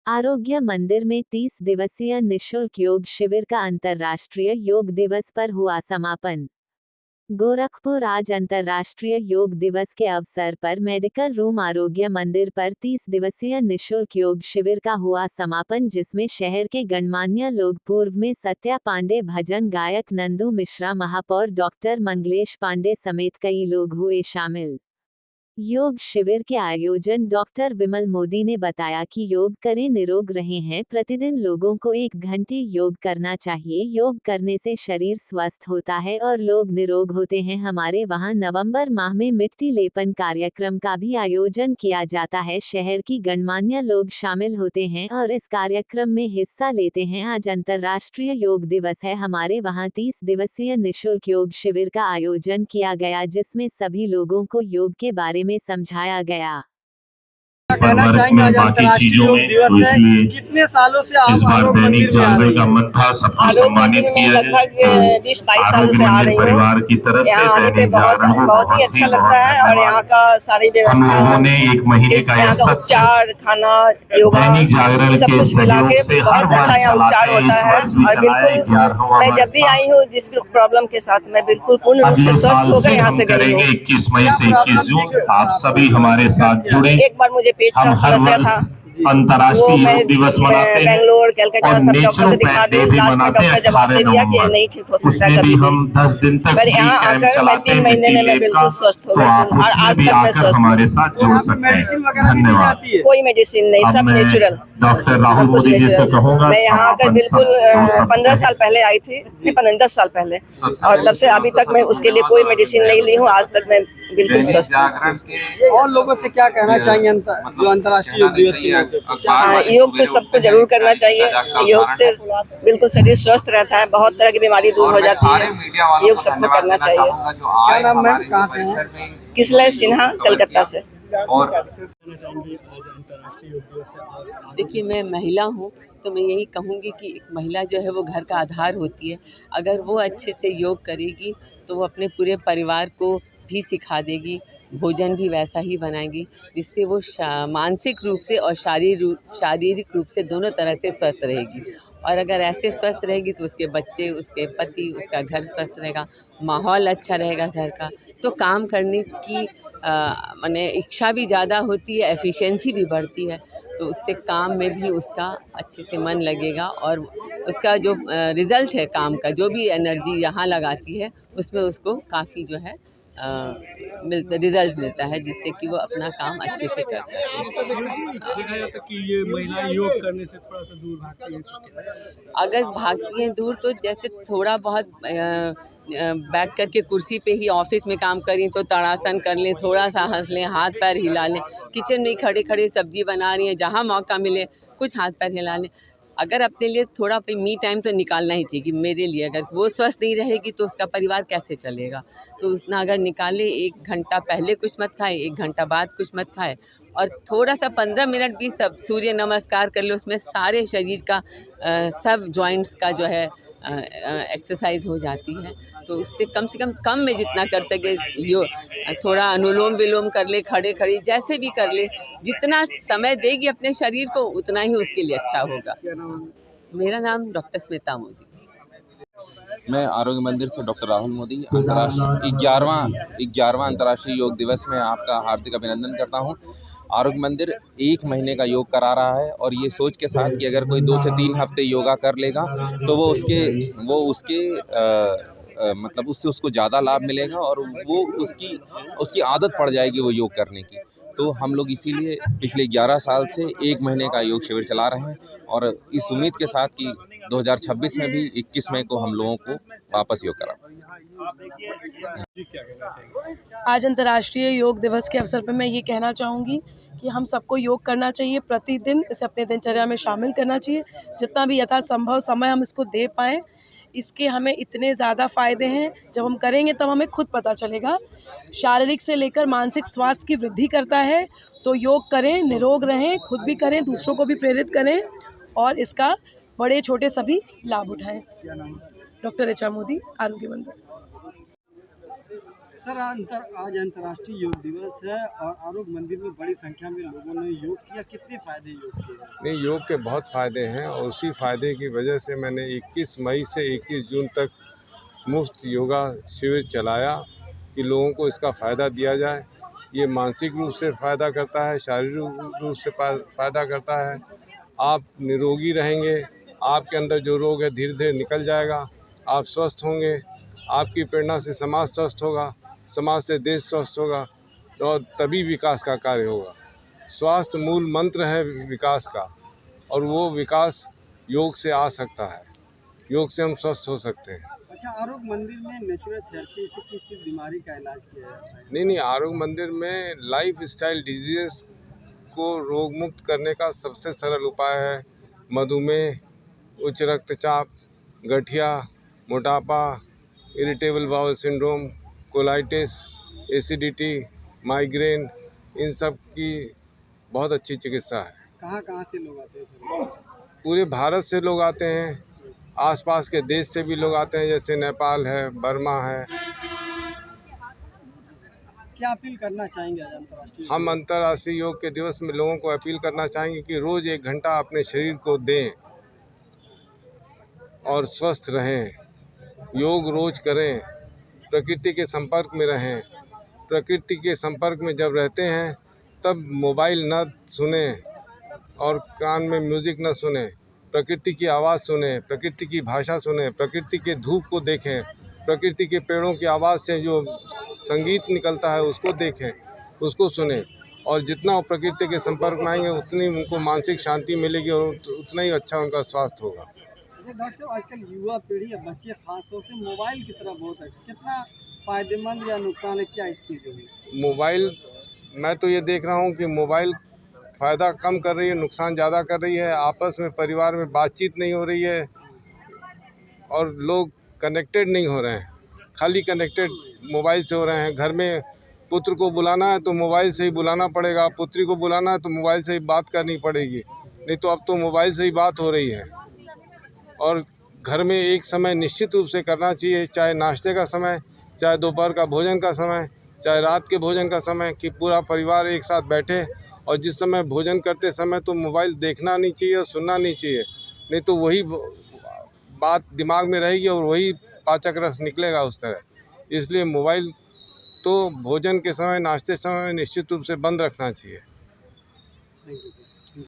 आरोग्य मंदिर में 30 दिवसीय निःशुल्क योग शिविर का अंतर्राष्ट्रीय योग दिवस पर हुआ समापन। गोरखपुर आज अंतर्राष्ट्रीय योग दिवस के अवसर पर मेडिकल रूम आरोग्य मंदिर पर 30 दिवसीय निःशुल्क योग शिविर का हुआ समापन, जिसमें शहर के गणमान्य लोग पूर्व में सत्या पांडे, भजन गायक नंदू मिश्रा, महापौर डॉक्टर मंगलेश पांडे समेत कई लोग हुए शामिल। योग शिविर के आयोजन डॉक्टर विमल मोदी ने बताया कि योग करें निरोग रहें हैं। प्रतिदिन लोगों को 1 घंटे योग करना चाहिए। योग करने से शरीर स्वस्थ होता है और लोग निरोग होते हैं। हमारे वहां नवंबर माह में मिट्टी लेपन कार्यक्रम का भी आयोजन किया जाता है। शहर की गणमान्य लोग शामिल होते हैं और इस कार्यक्रम में हिस्सा लेते हैं। आज अंतर्राष्ट्रीय योग दिवस है। हमारे वहां 30 दिवसीय निःशुल्क योग शिविर का आयोजन किया गया, जिसमें सभी लोगों को योग के बारे में समझाया गया। कहना चाहेंगे आज अंतर्राष्ट्रीय योग दिवस है। कितने सालों से आप आरोग्य मंदिर में आ रहे हैं? सबको सम्मानित किया है। लगभग 20-22 सालों से आ रही हूँ। परिवार की तरफ से यहाँ आने पे बहुत ही अच्छा लगता है और यहाँ का सारी हम लोगों ने 1 महीने का यहाँ का उपचार, खाना, योगा, दैनिक जागरण सब के कुछ मिला के सहयोग से बहुत हर अच्छा यहाँ वर्ष उपचार चलाते होता है। और बिल्कुल मैं जब भी आई हूँ जिस प्रॉब्लम के साथ, मैं बिल्कुल पूर्ण रूप से स्वस्थ होकर यहाँ से गई हूँ। 21 मई से 21 जून आप सभी हमारे साथ जुड़े। एक बार मुझे पेट का समस्या था, अंतर्राष्ट्रीय योग दिवस मनाते हैं बेंगलोर, कलकत्ता और सब डॉक्टर नेचुरोपैथ दिखा डे दिए। भी लास्ट में मनाते हैं डॉक्टर जवाब 18 दे दिया कि नवंबर। नहीं ठीक हो सकता उसमें भी हम 10 दिन तक फ्री यहाँ कैंप आकर चलाते हैं 3 महीने में मैं बिल्कुल स्वस्थ हो तो गई आप हूँ और उसमें आज भी तक मैं आकर स्वस्थ हमारे हूँ। साथ जुड़ सकते हैं। धन्यवाद। कोई मेडिसिन नहीं, सब नेचुरल। डॉक्टर राहुल मोदी जी से कहूँगा मैं यहाँ आकर बिल्कुल 15 साल पहले आई थी, 10 साल पहले, और तब से अभी तक मैं उसके लिए कोई मेडिसिन नहीं ली हूँ। आज तक मैं बिल्कुल स्वस्थ हूँ। और लोगों से क्या कहना चाहेंगे जो अंतर्राष्ट्रीय योग दिवस के मौके पर? योग तो सबको जरूर करना चाहिए। योग से बिल्कुल शरीर स्वस्थ रहता है, बहुत तरह की बीमारी दूर हो जाती है। योग सबको करना चाहिए। क्या नाम मैम, कहाँ से हैं? किसलय सिन्हा, कलकत्ता से। देखिए, मैं महिला हूँ तो मैं यही कहूँगी कि एक महिला जो है वो घर का आधार होती है। अगर वो अच्छे से योग करेगी तो वो अपने पूरे परिवार को भी सिखा देगी, भोजन भी वैसा ही बनाएगी, जिससे वो मानसिक रूप से और शारीरिक रूप से दोनों तरह से स्वस्थ रहेगी। और अगर ऐसे स्वस्थ रहेगी तो उसके बच्चे, उसके पति, उसका घर स्वस्थ रहेगा, माहौल अच्छा रहेगा घर का, तो काम करने की माने इच्छा भी ज़्यादा होती है, एफिशिएंसी भी बढ़ती है। तो उससे काम में भी उसका अच्छे से मन लगेगा और उसका जो रिज़ल्ट है काम का, जो भी एनर्जी यहाँ लगाती है उसमें उसको काफ़ी जो है रिजल्ट मिलता है, जिससे कि वो अपना काम अच्छे से कर सके। देखा जाता है कि ये महिलाएं योग करने से थोड़ा सा दूर भागती हैं। अगर भागती हैं दूर तो जैसे थोड़ा बहुत बैठ कर के कुर्सी पे ही ऑफिस में काम करें तो ताड़ासन कर लें, थोड़ा सा हंस लें, हाथ पैर हिला लें, किचन में खड़े खड़े सब्जी बना रही हैं, जहाँ मौका मिले कुछ हाथ पैर हिला लें। अगर अपने लिए थोड़ा मी टाइम तो निकालना ही चाहिए। मेरे लिए अगर वो स्वस्थ नहीं रहेगी तो उसका परिवार कैसे चलेगा, तो उतना अगर निकाले, 1 घंटा पहले कुछ मत खाए, 1 घंटा बाद कुछ मत खाए, और थोड़ा सा 15 मिनट भी सब सूर्य नमस्कार कर ले, उसमें सारे शरीर का सब जॉइंट्स का जो है एक्सरसाइज हो जाती है। तो उससे कम से कम में जितना कर सके थोड़ा अनुलोम विलोम कर ले, खड़े खड़ी जैसे भी कर ले, जितना समय देगी अपने शरीर को उतना ही उसके लिए अच्छा होगा। मेरा नाम डॉक्टर स्मिता मोदी। मैं आरोग्य मंदिर से डॉक्टर राहुल मोदी अंतर्राष्ट्रीय 11वां अंतर्राष्ट्रीय योग दिवस में आपका हार्दिक अभिनंदन करता हूं। आरोग्य मंदिर 1 महीने का योग करा रहा है और ये सोच के साथ कि अगर कोई 2 से 3 हफ्ते योगा कर लेगा तो वो उसके मतलब उससे उसको ज़्यादा लाभ मिलेगा और वो उसकी आदत पड़ जाएगी वो योग करने की। तो हम लोग इसीलिए पिछले 11 साल से 1 महीने का योग शिविर चला रहे हैं और इस उम्मीद के साथ कि 2026 में भी 21 मई को हम लोगों को वापस योग करा। आज अंतर्राष्ट्रीय योग दिवस के अवसर पर मैं ये कहना चाहूँगी कि हम सबको योग करना चाहिए, प्रतिदिन इसे अपने दिनचर्या में शामिल करना चाहिए। जितना भी यथासंभव समय हम इसको दे पाएँ, इसके हमें इतने ज़्यादा फ़ायदे हैं, जब हम करेंगे तब हमें खुद पता चलेगा। शारीरिक से लेकर मानसिक स्वास्थ्य की वृद्धि करता है। तो योग करें, निरोग रहें, खुद भी करें, दूसरों को भी प्रेरित करें और इसका बड़े छोटे सभी लाभ उठाएं। डॉक्टर ऋचा मोदी, आरोग्य मंदिर। सर आज अंतर्राष्ट्रीय योग दिवस है और आरोग्य मंदिर में बड़ी संख्या में लोगों ने योग किया। कितने फायदे योग के? नहीं, योग के बहुत फ़ायदे हैं और उसी फ़ायदे की वजह से मैंने 21 मई से 21 जून तक मुफ्त योगा शिविर चलाया कि लोगों को इसका फ़ायदा दिया जाए। ये मानसिक रूप से फ़ायदा करता है, शारीरिक रूप से फ़ायदा करता है। आप निरोगी रहेंगे, आपके अंदर जो रोग है धीरे धीरे निकल जाएगा, आप स्वस्थ होंगे, आपकी प्रेरणा से समाज स्वस्थ होगा, समाज से देश स्वस्थ होगा और तभी विकास का कार्य होगा। स्वास्थ्य मूल मंत्र है विकास का और वो विकास योग से आ सकता है। योग से हम स्वस्थ हो सकते हैं। अच्छा, आरोग्य मंदिर में नेचुरल थेरेपी से किस किस बीमारी का इलाज किया जाता है? नहीं, आरोग्य मंदिर में लाइफ स्टाइल डिजीज़ को रोग मुक्त करने का सबसे सरल उपाय है मधुमेह, उच्च रक्तचाप, गठिया, मोटापा, irritable bowel syndrome, colitis, acidity, migraine, इन सब की बहुत अच्छी चिकित्सा है। कहाँ से लोग आते हैं? पूरे भारत से लोग आते हैं, आसपास के देश से भी लोग आते हैं, जैसे नेपाल है, बर्मा है। क्या अपील करना चाहेंगे आज अंतर्राष्ट्रीय? हम अंतर्राष्ट्रीय योग के दिवस में लोगों को अपील करना चाहेंगे कि रोज़ 1 घंटा अपने शरीर को दें और स्वस्थ रहें। योग रोज़ करें, प्रकृति के संपर्क में रहें। प्रकृति के संपर्क में जब रहते हैं तब मोबाइल न सुने और कान में म्यूज़िक न सुने, प्रकृति की आवाज़ सुने, प्रकृति की भाषा सुने, प्रकृति के धूप को देखें, प्रकृति के पेड़ों की आवाज़ से जो संगीत निकलता है उसको देखें, उसको सुने और जितना वो प्रकृति के संपर्क में आएंगे उतनी उनको मानसिक शांति मिलेगी और उतना ही अच्छा उनका स्वास्थ्य होगा। डॉक्टर साहब, आजकल युवा पीढ़ी या बच्चे खास तौर से मोबाइल की तरफ बहुत है, कितना फायदेमंद या नुकसान है, क्या इसकी जरूरत? मोबाइल, मैं तो ये देख रहा हूँ कि मोबाइल फ़ायदा कम कर रही है, नुकसान ज़्यादा कर रही है। आपस में परिवार में बातचीत नहीं हो रही है और लोग कनेक्टेड नहीं हो रहे हैं, खाली कनेक्टेड मोबाइल से हो रहे हैं। घर में पुत्र को बुलाना है तो मोबाइल से ही बुलाना पड़ेगा, पुत्री को बुलाना है तो मोबाइल से ही बात करनी पड़ेगी, नहीं तो अब तो मोबाइल से ही बात हो रही है। और घर में एक समय निश्चित रूप से करना चाहिए, चाहे नाश्ते का समय, चाहे दोपहर का भोजन का समय, चाहे रात के भोजन का समय, कि पूरा परिवार एक साथ बैठे और जिस समय भोजन करते समय तो मोबाइल देखना नहीं चाहिए और सुनना नहीं चाहिए, नहीं तो वही बात दिमाग में रहेगी और वही पाचक रस निकलेगा उस तरह। इसलिए मोबाइल तो भोजन के समय, नाश्ते समय निश्चित रूप से बंद रखना चाहिए। Thank you.